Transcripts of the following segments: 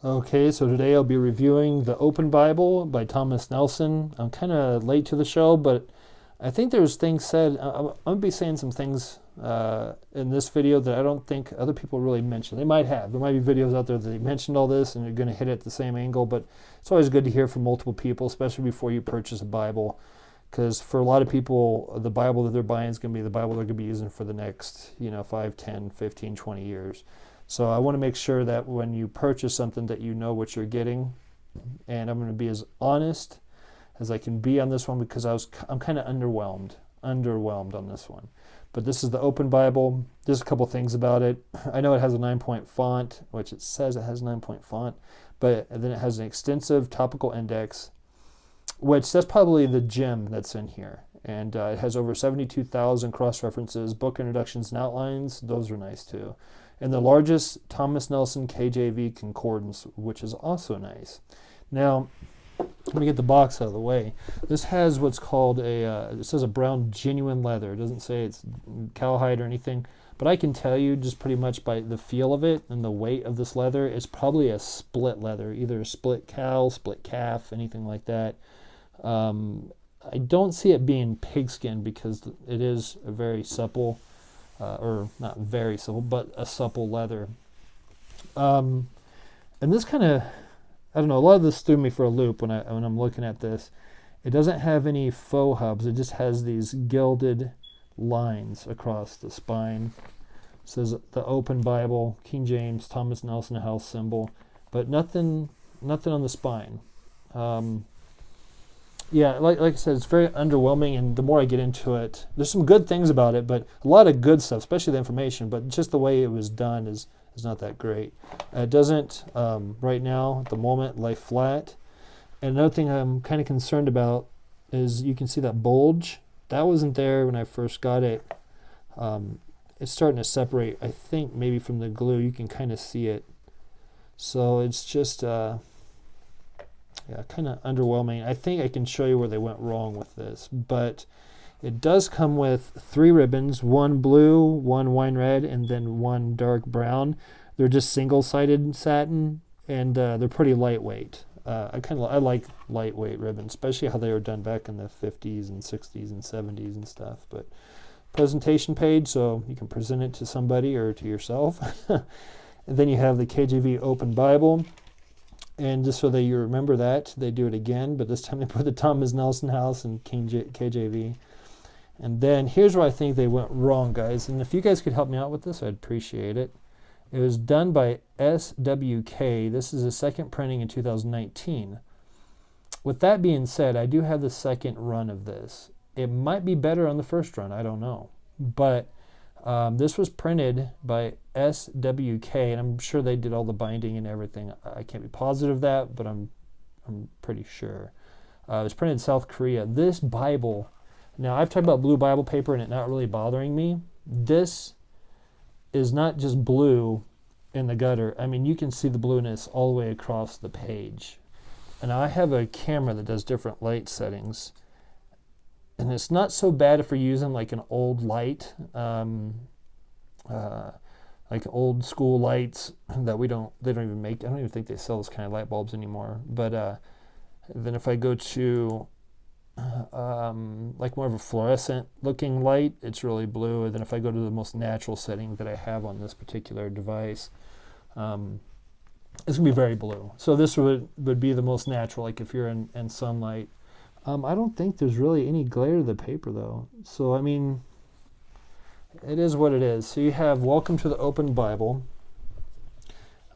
Okay, so today I'll be reviewing the Open Bible by Thomas Nelson. I'm kind of late to the show, but I think there's things said. I'm going to be saying some things in this video that I don't think other people really mention. They might have. There might be videos out there that they mentioned all this and you're going to hit it at the same angle, but it's always good to hear from multiple people, especially before you purchase a Bible. Because for a lot of people, the Bible that they're buying is going to be the Bible they're going to be using for the next, 5, 10, 15, 20 years. So I want to make sure that when you purchase something that you know what you're getting. And I'm going to be as honest as I can be on this one because I'm kind of underwhelmed on this one. But this is the Open Bible. There's a couple things about it. I know it has a 9-point font, which it says it has a 9-point font, but then it has an extensive topical index, which that's probably the gem that's in here. And it has over 72,000 cross-references, book introductions and outlines. Those are nice too. And the largest Thomas Nelson KJV concordance, which is also nice. Now, let me get the box out of the way. This has what's called it says a brown genuine leather. It doesn't say it's cowhide or anything, but I can tell you just pretty much by the feel of it and the weight of this leather, it's probably a split leather, either a split cow, split calf, anything like that. I don't see it being pigskin because it is a very supple, or not very supple, but a supple leather. And this kind of, I don't know, a lot of this threw me for a loop when I'm looking at this. It doesn't have any faux hubs. It just has these gilded lines across the spine. It says the Open Bible, King James, Thomas Nelson House symbol, but nothing on the spine. Yeah, like I said, it's very underwhelming, and the more I get into it, there's some good things about it, but a lot of good stuff, especially the information, but just the way it was done is not that great. It doesn't, right now, at the moment, lay flat. And another thing I'm kind of concerned about is you can see that bulge. That wasn't there when I first got it. It's starting to separate, I think, maybe from the glue. You can kind of see it. So it's just... kind of underwhelming. I think I can show you where they went wrong with this, but it does come with 3 ribbons, one blue, one wine red, and then one dark brown. They're just single-sided satin, and they're pretty lightweight. I like lightweight ribbons, especially how they were done back in the 50s and 60s and 70s and stuff. But presentation page, so you can present it to somebody or to yourself. And then you have the KJV Open Bible. And just so that you remember that, they do it again, but this time they put the Thomas Nelson House and KJV. And then here's where I think they went wrong, guys. And if you guys could help me out with this, I'd appreciate it. It was done by SWK. This is a second printing in 2019. With that being said, I do have the second run of this. It might be better on the first run, I don't know. But this was printed by SWK, and I'm sure they did all the binding and everything. I can't be positive of that, but I'm pretty sure. It was printed in South Korea. This Bible, now I've talked about blue Bible paper and it not really bothering me. This is not just blue in the gutter. I mean, you can see the blueness all the way across the page. And I have a camera that does different light settings. And it's not so bad if you're using like an old light, like old school lights that they don't even make. I don't even think they sell this kind of light bulbs anymore. But then if I go to like more of a fluorescent looking light, it's really blue. And then if I go to the most natural setting that I have on this particular device, it's going to be very blue. So this would be the most natural, like if you're in sunlight. I don't think there's really any glare to the paper, though. So, I mean, it is what it is. So you have Welcome to the Open Bible,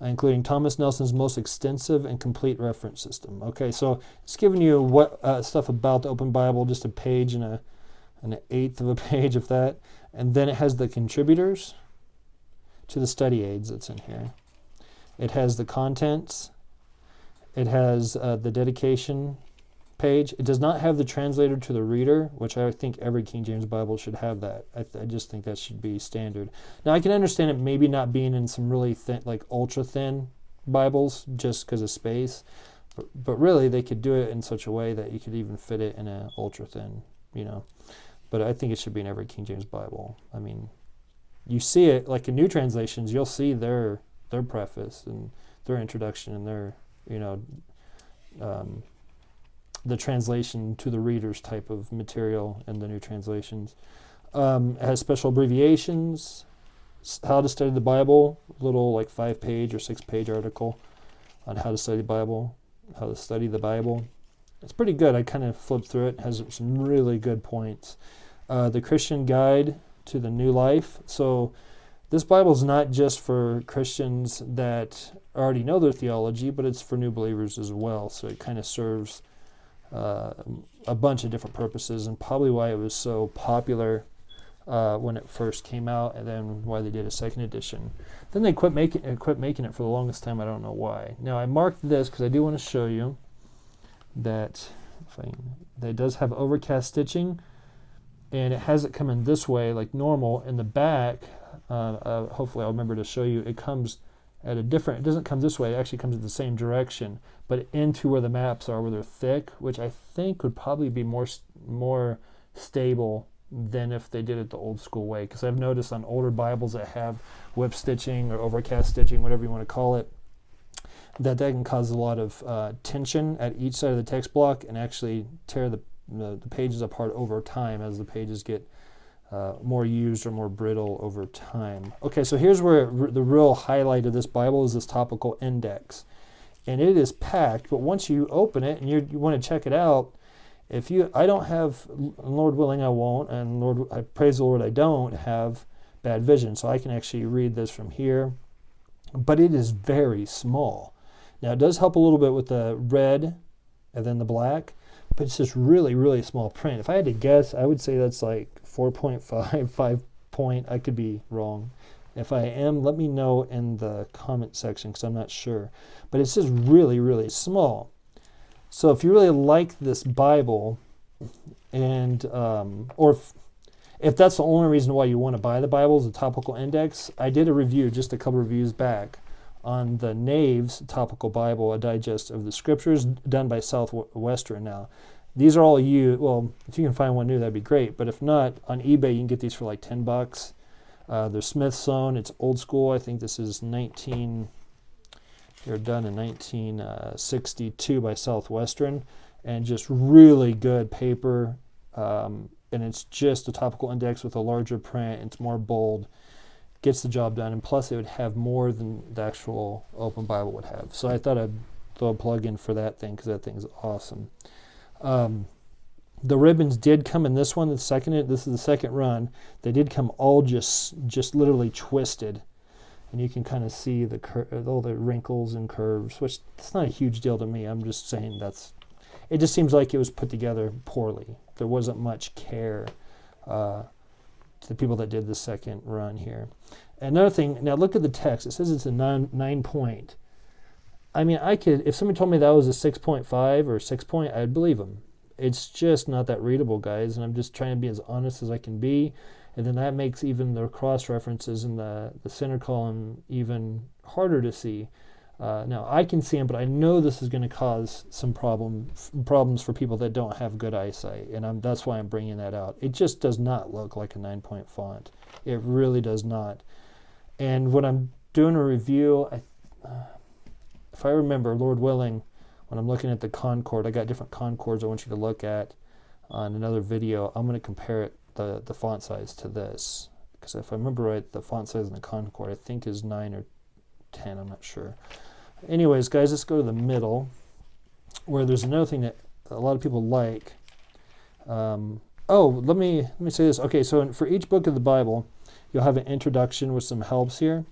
including Thomas Nelson's most extensive and complete reference system. Okay, so it's giving you what stuff about the Open Bible, just a page and an eighth of a page of that. And then it has the contributors to the study aids that's in here. It has the contents. It has the dedication page. It does not have the translator to the reader, which I think every King James Bible should have that. I just think that should be standard. Now, I can understand it maybe not being in some really thin, like ultra thin Bibles just because of space, but really they could do it in such a way that you could even fit it in an ultra thin, But I think it should be in every King James Bible. I mean, you see it, like in new translations, you'll see their preface, and their introduction and their, the translation to the readers type of material in the new translations. It has special abbreviations, how to study the Bible, little like 5-page or 6-page article on how to study the Bible, how to study the Bible. It's pretty good. I kind of flipped through it. It has some really good points. The Christian Guide to the New Life. So this Bible is not just for Christians that already know their theology, but it's for new believers as well. So it kind of serves a bunch of different purposes, and probably why it was so popular when it first came out, and then why they did a second edition. Then they quit making it for the longest time. I don't know why. Now I marked this because I do want to show you that it does have overcast stitching, and it has it coming this way like normal. In the back, hopefully I'll remember to show you, it comes at a different, it doesn't come this way, it actually comes in the same direction, but into where the maps are, where they're thick, which I think would probably be more stable than if they did it the old school way, because I've noticed on older Bibles that have whip stitching or overcast stitching, whatever you want to call it, that can cause a lot of tension at each side of the text block and actually tear the pages apart over time as the pages get more used or more brittle over time. Okay, so here's where the real highlight of this Bible is this topical index. And it is packed, but once you open it and you want to check it out, I don't have, Lord willing I won't, and Lord, I praise the Lord I don't have bad vision, so I can actually read this from here, but it is very small. Now it does help a little bit with the red and then the black, but it's just really, really small print. If I had to guess, I would say that's like 4.5, 5 point. I could be wrong. If I am, let me know in the comment section because I'm not sure. But it's just really, really small. So if you really like this Bible, and or if that's the only reason why you want to buy the Bible is the topical index, I did a review just a couple reviews back on the Nave's Topical Bible, a digest of the scriptures done by Southwestern. Now, these are all well, if you can find one new, that'd be great. But if not, on eBay, you can get these for like $10. They're Smithsonian. It's old school. I think this is they're done in 1962 by Southwestern, and just really good paper. And it's just a topical index with a larger print. It's more bold. Gets the job done, and plus it would have more than the actual Open Bible would have. So I thought I'd throw a plug in for that thing because that thing's awesome. The ribbons did come in this one. This is the second run. They did come all just literally twisted, and you can kind of see all the wrinkles and curves, which it's not a huge deal to me. I'm just saying it just seems like it was put together poorly. There wasn't much care to the people that did the second run here. Another thing, now look at the text. It says it's a 9 point. I mean, if somebody told me that was a 6.5 or 6 point, I'd believe them. It's just not that readable, guys, and I'm just trying to be as honest as I can be. And then that makes even the cross references in the center column even harder to see. Now, I can see them, but I know this is going to cause some problems for people that don't have good eyesight, and that's why I'm bringing that out. It just does not look like a 9-point font. It really does not. And when I'm doing a review, if I remember, Lord willing, when I'm looking at the Concord, I got different Concords I want you to look at on another video. I'm going to compare the font size to this, because if I remember right, the font size in the Concord I think is 9 or 10, I'm not sure. Anyways, guys, let's go to the middle, where there's another thing that a lot of people like. Let me say this. Okay, so for each book of the Bible, you'll have an introduction with some helps here.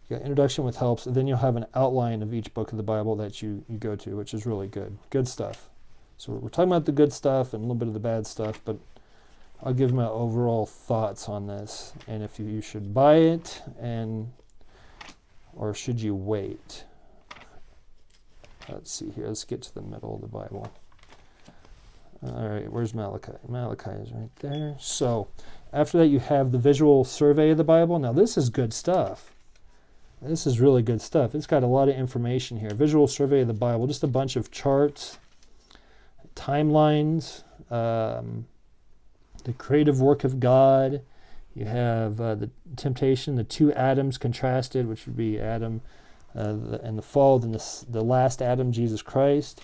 You got introduction with helps, and then you'll have an outline of each book of the Bible that you go to, which is really good. Good stuff. So we're talking about the good stuff and a little bit of the bad stuff, but I'll give my overall thoughts on this, and if you should buy it, or should you wait? Let's see here. Let's get to the middle of the Bible. All right, where's Malachi? Malachi is right there. So after that, you have the visual survey of the Bible. Now, this is good stuff. This is really good stuff. It's got a lot of information here. Visual survey of the Bible, just a bunch of charts, timelines, the creative work of God. You have the temptation, the two Adams contrasted, which would be Adam and the fall, then the last Adam, Jesus Christ.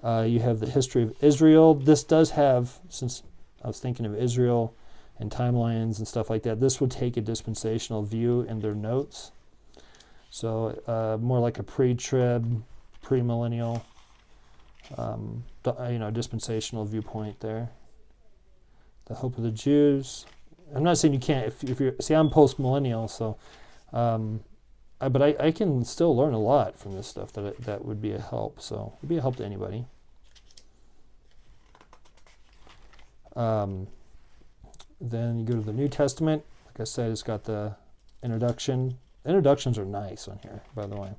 You have the history of Israel. This does have, since I was thinking of Israel and timelines and stuff like that, this would take a dispensational view in their notes. So more like a pre-trib, premillennial, dispensational viewpoint there. The hope of the Jews. I'm not saying you can't. If you're, see, I'm post-millennial, so, but I can still learn a lot from this stuff. That would be a help. So it'd be a help to anybody. Then you go to the New Testament. Like I said, it's got the introduction. Introductions are nice on here, by the way.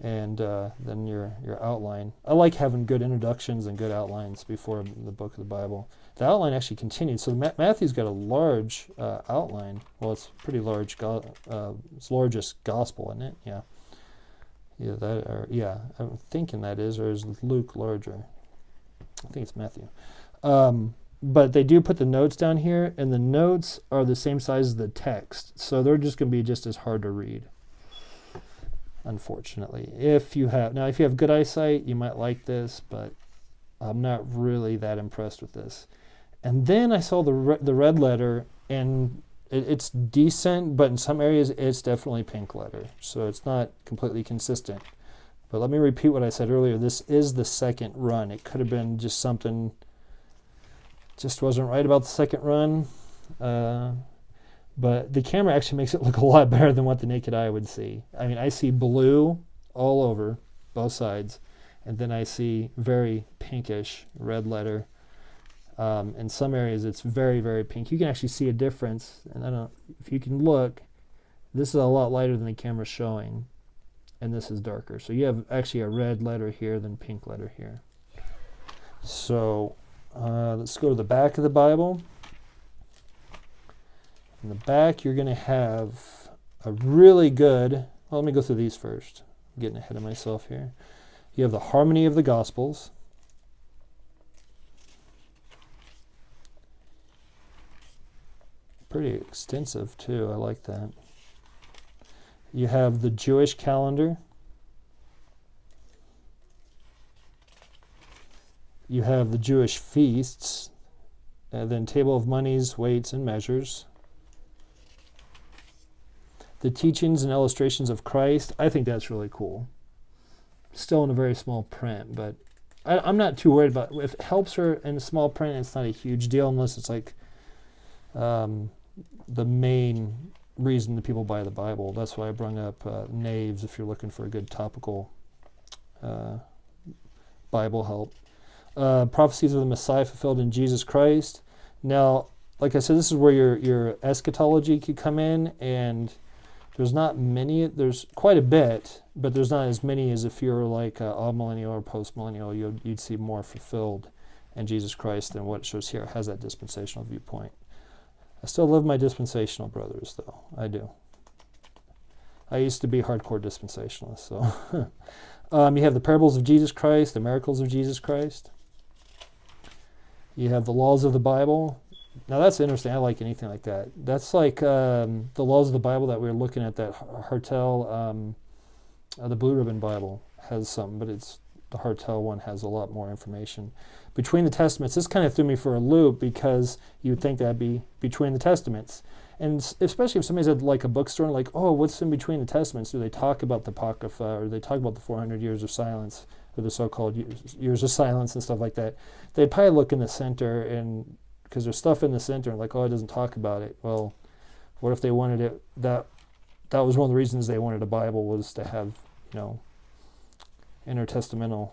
And then your outline. I like having good introductions and good outlines before the book of the Bible. The outline actually continues. So Matthew's got a large outline. Well, it's pretty large. It's largest gospel, isn't it? Yeah. I'm thinking that is, or is Luke larger? I think it's Matthew. But they do put the notes down here, and the notes are the same size as the text, so they're just going to be just as hard to read, unfortunately. If you have good eyesight, you might like this, but I'm not really that impressed with this. And then I saw the red letter, and it's decent, but in some areas it's definitely pink letter, so it's not completely consistent. But let me repeat what I said earlier. This is the second run. It could have been just something just wasn't right about the second run. But the camera actually makes it look a lot better than what the naked eye would see. I mean, I see blue all over, both sides, and then I see very pinkish red letter. In some areas, it's very, very pink. You can actually see a difference, and I don't know if you can look. This is a lot lighter than the camera's showing, and this is darker. So you have actually a red letter here than pink letter here. So let's go to the back of the Bible. In the back, you're going to have a really good, well, let me go through these first. I'm getting ahead of myself here. You have the harmony of the Gospels. Pretty extensive, too. I like that. You have the Jewish calendar. You have the Jewish feasts. And then table of monies, weights, and measures. The teachings and illustrations of Christ. I think that's really cool. Still in a very small print, but I'm not too worried about it. If it helps her in small print, it's not a huge deal unless it's like the main reason that people buy the Bible. That's why I brought up Naves if you're looking for a good topical Bible help. Prophecies of the Messiah fulfilled in Jesus Christ. Now, like I said, this is where your eschatology could come in, and there's not many. There's quite a bit, but there's not as many as if you're like amillennial or post-millennial. You'd see more fulfilled in Jesus Christ than what it shows here. It has that dispensational viewpoint. I still love my dispensational brothers, though. I do. I used to be hardcore dispensationalist. So, you have the parables of Jesus Christ, the miracles of Jesus Christ. You have the laws of the Bible. Now that's interesting. I like anything like that. That's like the laws of the Bible that we were looking at. That Hartel, the Blue Ribbon Bible has some, but the Hartel one has a lot more information. Between the Testaments, this kind of threw me for a loop because you would think that'd be between the Testaments. And especially if somebody's at like a bookstore and like, oh, what's in between the Testaments? Do they talk about the Apocrypha, or they talk about the 400 years of silence, or the so-called years of silence and stuff like that? They'd probably look in the center, and because there's stuff in the center, and like, oh, it doesn't talk about it. Well, what if they wanted it? That was one of the reasons they wanted a Bible, was to have, intertestamental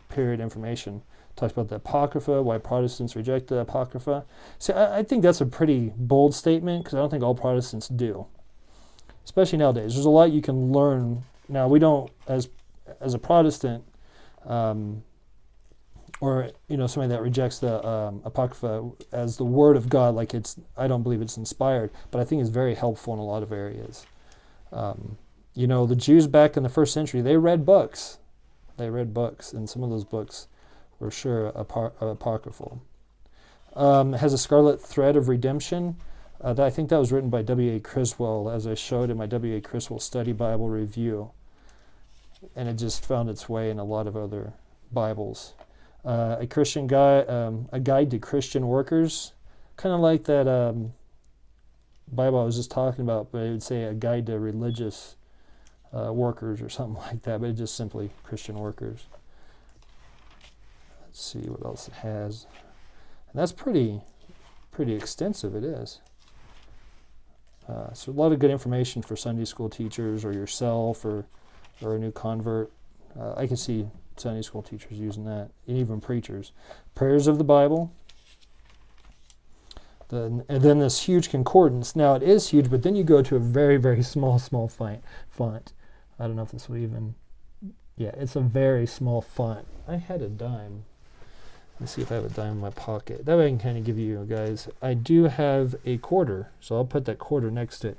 period information. Talks about the Apocrypha, why Protestants reject the Apocrypha. See, I think that's a pretty bold statement, because I don't think all Protestants do, especially nowadays. There's a lot you can learn. Now, we don't, as a Protestant, or somebody that rejects the Apocrypha as the Word of God, like I don't believe it's inspired, but I think it's very helpful in a lot of areas. The Jews back in the first century, they read books. And some of those books were sure apocryphal. It has a scarlet thread of redemption. I think that was written by W.A. Criswell, as I showed in my W.A. Criswell Study Bible Review. And it just found its way in a lot of other Bibles. A Christian guide, a guide to Christian workers, kind of like that Bible I was just talking about, but it would say a guide to religious workers or something like that, but it's just simply Christian workers. Let's see what else it has. And that's pretty extensive, it is. So a lot of good information for Sunday school teachers or yourself or a new convert. I can see Sunday school teachers using that, and even preachers. Prayers of the Bible. And then this huge concordance. Now it is huge, but then you go to a very, very small font. I don't know if this will even... Yeah, it's a very small font. I had a dime. Let's see if I have a dime in my pocket. That way I can kind of give you guys... I do have a quarter, so I'll put that quarter next to it.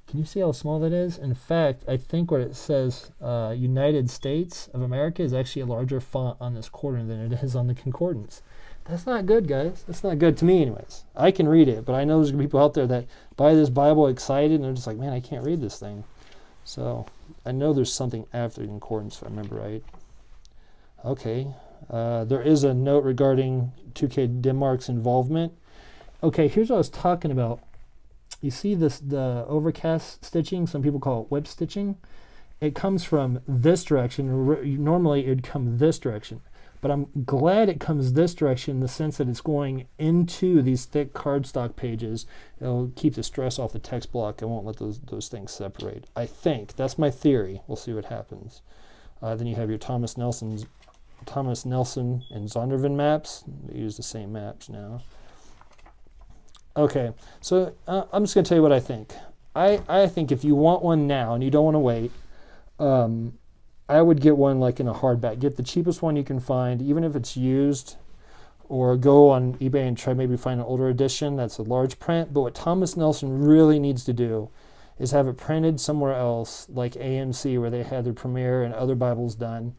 Can you see how small that is? In fact, I think what it says, United States of America, is actually a larger font on this quarter than it is on the concordance. That's not good, guys. That's not good to me anyways. I can read it, but I know there's people out there that buy this Bible excited, and they're just like, man, I can't read this thing. So I know there's something after the concordance, if I remember right. Okay. There is a note regarding 2K Denmark's involvement. Okay, here's what I was talking about. You see the overcast stitching, some people call it whip stitching. It comes from this direction. Normally it would come this direction. But I'm glad it comes this direction in the sense that it's going into these thick cardstock pages. It'll keep the stress off the text block. It won't let those things separate. I think. That's my theory. We'll see what happens. Then you have your Thomas Nelson and Zondervan maps. They use the same maps now. Okay, so I'm just going to tell you what I think. I think if you want one now and you don't want to wait, I would get one like in a hardback. Get the cheapest one you can find, even if it's used, or go on eBay and try maybe find an older edition that's a large print. But what Thomas Nelson really needs to do is have it printed somewhere else, like AMC, where they had their Premiere and other Bibles done,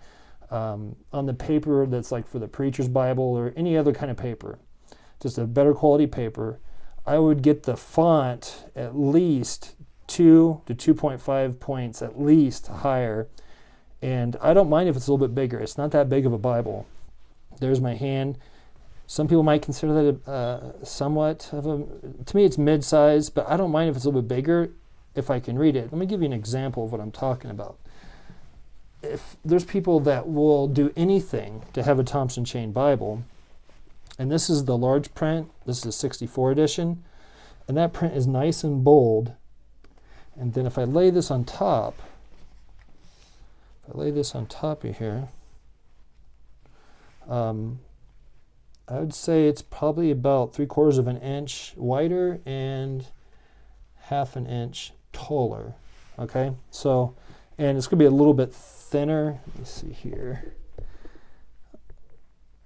on the paper that's like for the Preacher's Bible or any other kind of paper, just a better quality paper. I would get the font at least 2 to 2.5 points at least higher. And I don't mind if it's a little bit bigger. It's not that big of a Bible. There's my hand. Some people might consider that somewhat of a... To me, it's mid-size, but I don't mind if it's a little bit bigger if I can read it. Let me give you an example of what I'm talking about. If there's people that will do anything to have a Thompson Chain Bible, and this is the large print. This is a 64 edition. And that print is nice and bold. And then if I lay this on top... of here, I would say it's probably about 3/4 of an inch wider and 1/2 inch taller. Okay, so, and it's going to be a little bit thinner. Let me see here.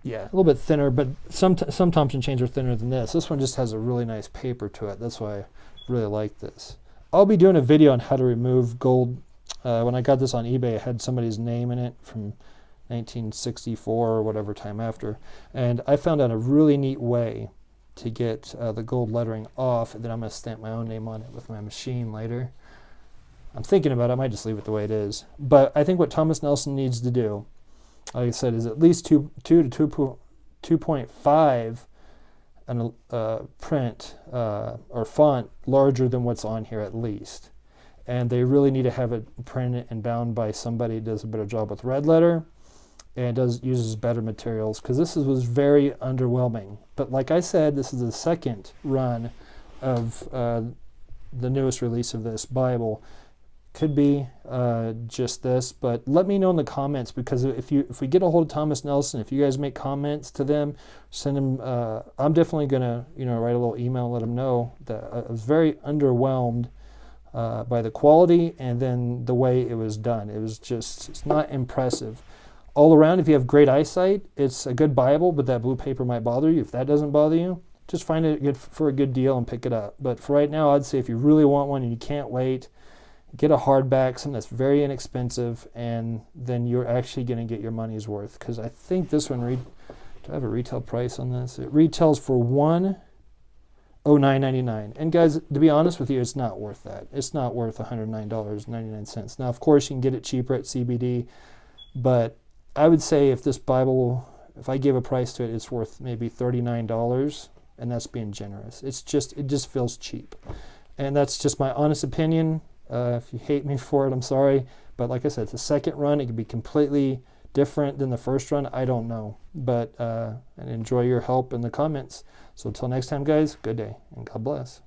Yeah, a little bit thinner, but some Thompson chains are thinner than this. This one just has a really nice paper to it. That's why I really like this. I'll be doing a video on how to remove gold. When I got this on eBay, it had somebody's name in it from 1964 or whatever time after. And I found out a really neat way to get the gold lettering off, and then I'm going to stamp my own name on it with my machine later. I'm thinking about it. I might just leave it the way it is. But I think what Thomas Nelson needs to do, like I said, is at least 2 to 2.5 and print or font larger than what's on here at least. And they really need to have it printed and bound by somebody who does a better job with red letter and uses better materials, because this was very underwhelming. But like I said, this is the second run of the newest release of this Bible. Could be just this, but let me know in the comments, because if we get a hold of Thomas Nelson, if you guys make comments to them, send them. I'm definitely gonna write a little email and let them know that I was very underwhelmed by the quality and then the way it was done. It's not impressive. All around, if you have great eyesight, it's a good Bible, but that blue paper might bother you. If that doesn't bother you, just find it for a good deal and pick it up. But for right now, I'd say if you really want one and you can't wait, get a hardback, something that's very inexpensive, and then you're actually going to get your money's worth. Because I think this one, Do I have a retail price on this? It retails for $109.99. And guys, to be honest with you, it's not worth that. It's not worth $109.99. Now, of course, you can get it cheaper at CBD, but I would say if this Bible, if I gave a price to it, it's worth maybe $39, and that's being generous. It just feels cheap. And that's just my honest opinion. If you hate me for it, I'm sorry. But like I said, it's a second run. It could be completely different than the first run. I don't know. But and enjoy your help in the comments. So until next time, guys, good day and God bless.